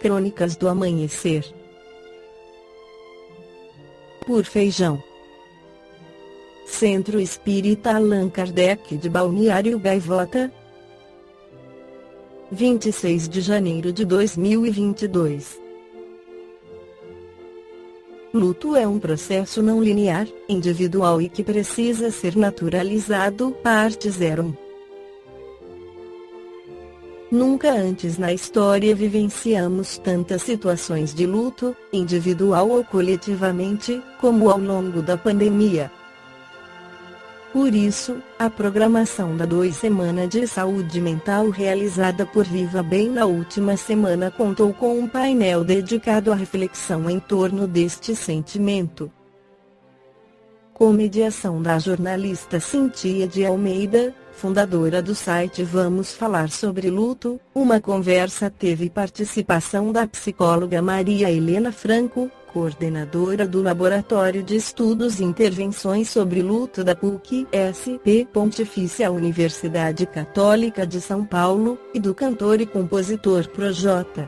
Crônicas do Amanhecer. Por Feijão. Centro Espírita Allan Kardec de Balneário Gaivota, 26 de janeiro de 2022. Luto é um processo não linear, individual e que precisa ser naturalizado. Parte 01. Nunca antes na história vivenciamos tantas situações de luto, individual ou coletivamente, como ao longo da pandemia. Por isso, a programação da 2 Semana de Saúde Mental realizada por Viva Bem na última semana contou com um painel dedicado à reflexão em torno deste sentimento. Com mediação da jornalista Cintia de Almeida, fundadora do site Vamos Falar sobre Luto, uma conversa teve participação da psicóloga Maria Helena Franco, coordenadora do Laboratório de Estudos e Intervenções sobre Luto da PUC-SP Pontifícia Universidade Católica de São Paulo, e do cantor e compositor Projota.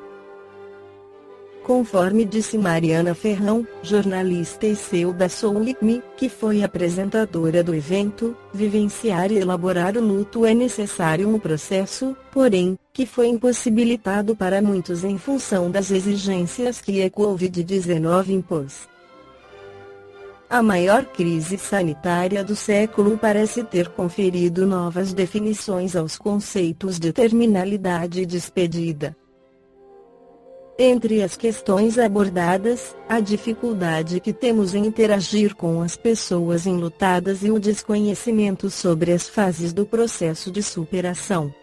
Conforme disse Mariana Ferrão, jornalista e CEO da Soulme, que foi apresentadora do evento, vivenciar e elaborar o luto é necessário um processo, porém, que foi impossibilitado para muitos em função das exigências que a Covid-19 impôs. A maior crise sanitária do século parece ter conferido novas definições aos conceitos de terminalidade e despedida. Entre as questões abordadas, a dificuldade que temos em interagir com as pessoas enlutadas e o desconhecimento sobre as fases do processo de superação.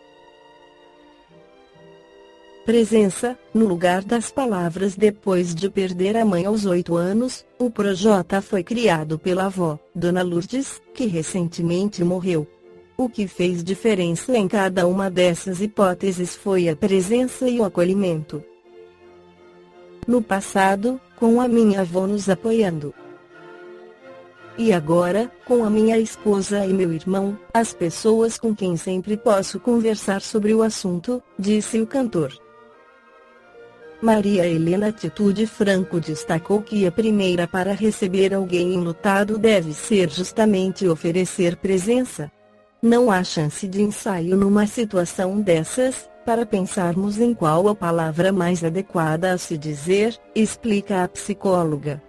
Presença. No lugar das palavras depois de perder a mãe aos 8 anos, o Projota foi criado pela avó, Dona Lourdes, que recentemente morreu. O que fez diferença em cada uma dessas hipóteses foi a presença e o acolhimento. No passado, com a minha avó nos apoiando. E agora, com a minha esposa e meu irmão, as pessoas com quem sempre posso conversar sobre o assunto, disse o cantor. Maria Helena Atitude Franco destacou que a primeira para receber alguém enlutado deve ser justamente oferecer presença. Não há chance de ensaio numa situação dessas, para pensarmos em qual a palavra mais adequada a se dizer, explica a psicóloga.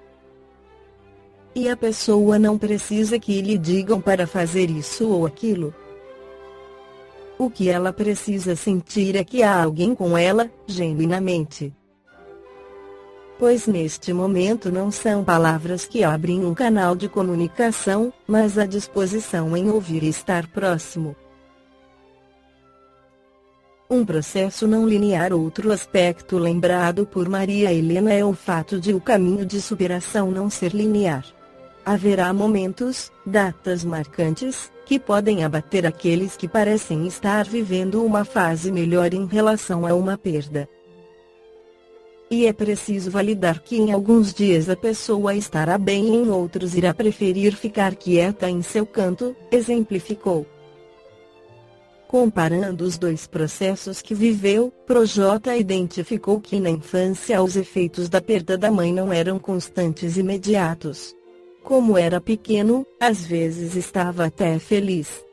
E a pessoa não precisa que lhe digam para fazer isso ou aquilo. O que ela precisa sentir é que há alguém com ela, genuinamente. Pois neste momento não são palavras que abrem um canal de comunicação, mas a disposição em ouvir e estar próximo. Um processo não linear. Outro aspecto lembrado por Maria Helena é o fato de o caminho de superação não ser linear. Haverá momentos, datas marcantes, que podem abater aqueles que parecem estar vivendo uma fase melhor em relação a uma perda. E é preciso validar que em alguns dias a pessoa estará bem e em outros irá preferir ficar quieta em seu canto, exemplificou. Comparando os dois processos que viveu, Projota identificou que na infância os efeitos da perda da mãe não eram constantes e imediatos. Como era pequeno, às vezes estava até feliz.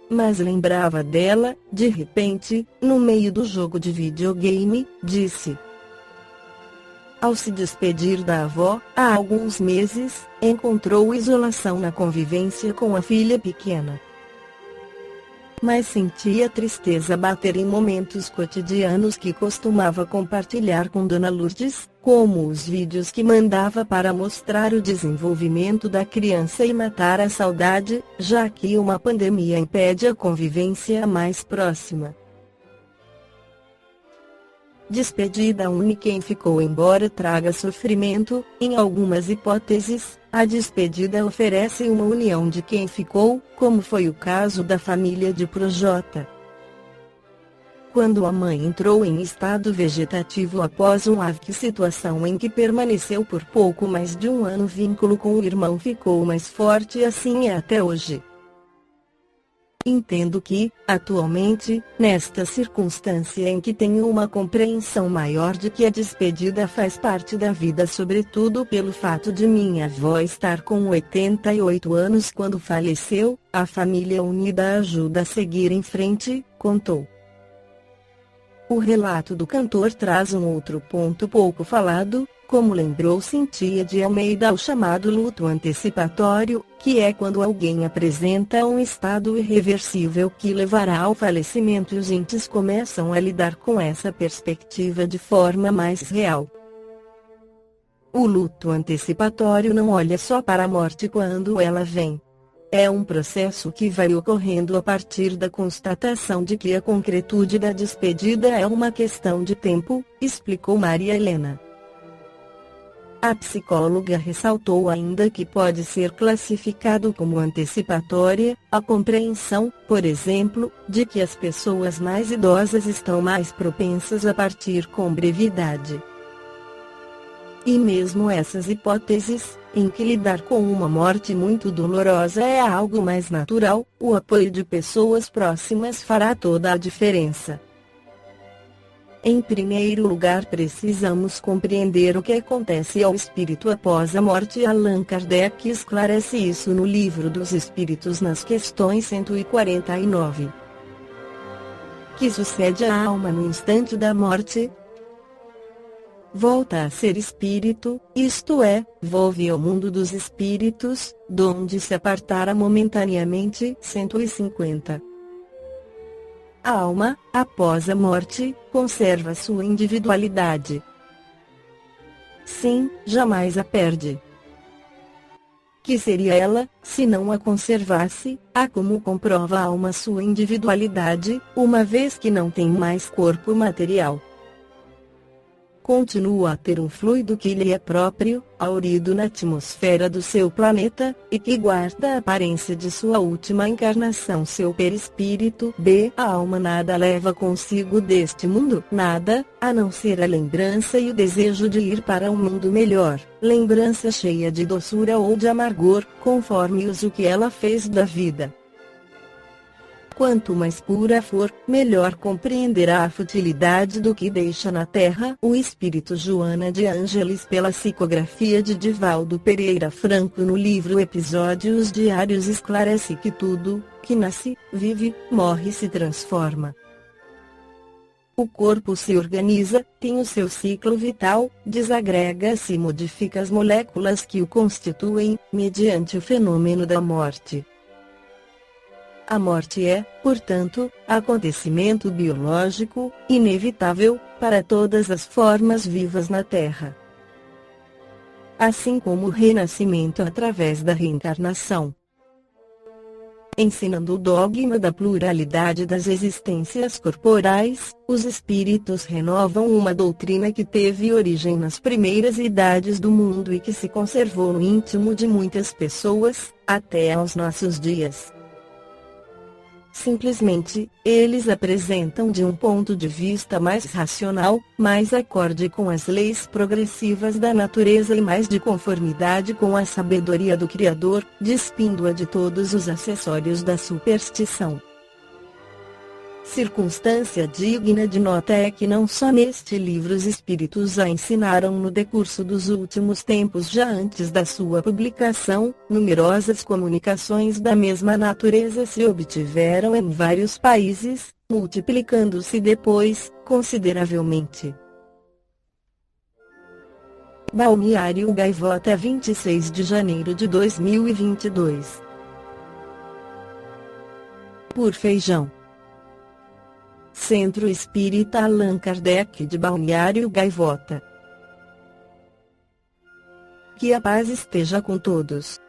Mas lembrava dela, de repente, no meio do jogo de videogame, disse. Ao se despedir da avó, há alguns meses, encontrou isolação na convivência com a filha pequena. Mas sentia tristeza bater em momentos cotidianos que costumava compartilhar com Dona Lourdes, como os vídeos que mandava para mostrar o desenvolvimento da criança e matar a saudade, já que uma pandemia impede a convivência mais próxima. Despedida une quem ficou, embora traga sofrimento. Em algumas hipóteses, a despedida oferece uma união de quem ficou, como foi o caso da família de Projota. Quando a mãe entrou em estado vegetativo após um AVC, situação em que permaneceu por pouco mais de um ano, o vínculo com o irmão ficou mais forte e assim é até hoje. Entendo que, atualmente, nesta circunstância em que tenho uma compreensão maior de que a despedida faz parte da vida, sobretudo pelo fato de minha avó estar com 88 anos quando faleceu, a família unida ajuda a seguir em frente, contou. O relato do cantor traz um outro ponto pouco falado, como lembrou Cíntia de Almeida, o chamado luto antecipatório, que é quando alguém apresenta um estado irreversível que levará ao falecimento e os entes começam a lidar com essa perspectiva de forma mais real. O luto antecipatório não olha só para a morte quando ela vem. É um processo que vai ocorrendo a partir da constatação de que a concretude da despedida é uma questão de tempo, explicou Maria Helena. A psicóloga ressaltou ainda que pode ser classificado como antecipatória a compreensão, por exemplo, de que as pessoas mais idosas estão mais propensas a partir com brevidade. E mesmo essas hipóteses, em que lidar com uma morte muito dolorosa é algo mais natural, o apoio de pessoas próximas fará toda a diferença. Em primeiro lugar, precisamos compreender o que acontece ao espírito após a morte. Allan Kardec esclarece isso no Livro dos Espíritos nas questões 149. Que sucede à alma no instante da morte? Volta a ser espírito, isto é, volve ao mundo dos espíritos, donde se apartara momentaneamente. 150. A alma, após a morte, conserva sua individualidade. Sim, jamais a perde. Que seria ela, se não a conservasse? Como comprova a alma sua individualidade, uma vez que não tem mais corpo material? Continua a ter um fluido que lhe é próprio, haurido na atmosfera do seu planeta, e que guarda a aparência de sua última encarnação. Seu perispírito. A alma nada leva consigo deste mundo, nada, a não ser a lembrança e o desejo de ir para um mundo melhor, lembrança cheia de doçura ou de amargor, conforme o que ela fez da vida. Quanto mais pura for, melhor compreenderá a futilidade do que deixa na terra. O espírito Joana de Ângeles, pela psicografia de Divaldo Pereira Franco no livro Episódios Diários, esclarece que tudo, que nasce, vive, morre e se transforma. O corpo se organiza, tem o seu ciclo vital, desagrega-se e modifica as moléculas que o constituem, mediante o fenômeno da morte. A morte é, portanto, acontecimento biológico, inevitável, para todas as formas vivas na Terra. Assim como o renascimento através da reencarnação. Ensinando o dogma da pluralidade das existências corporais, os espíritos renovam uma doutrina que teve origem nas primeiras idades do mundo e que se conservou no íntimo de muitas pessoas, até aos nossos dias. Simplesmente, eles apresentam de um ponto de vista mais racional, mais acorde com as leis progressivas da natureza e mais de conformidade com a sabedoria do Criador, despindo-a de todos os acessórios da superstição. Circunstância digna de nota é que não só neste livro os espíritos a ensinaram no decurso dos últimos tempos, já antes da sua publicação, numerosas comunicações da mesma natureza se obtiveram em vários países, multiplicando-se depois, consideravelmente. Balneário Gaivota, 26 de janeiro de 2022. Por Feijão. Centro Espírita Allan Kardec de Balneário Gaivota. Que a paz esteja com todos.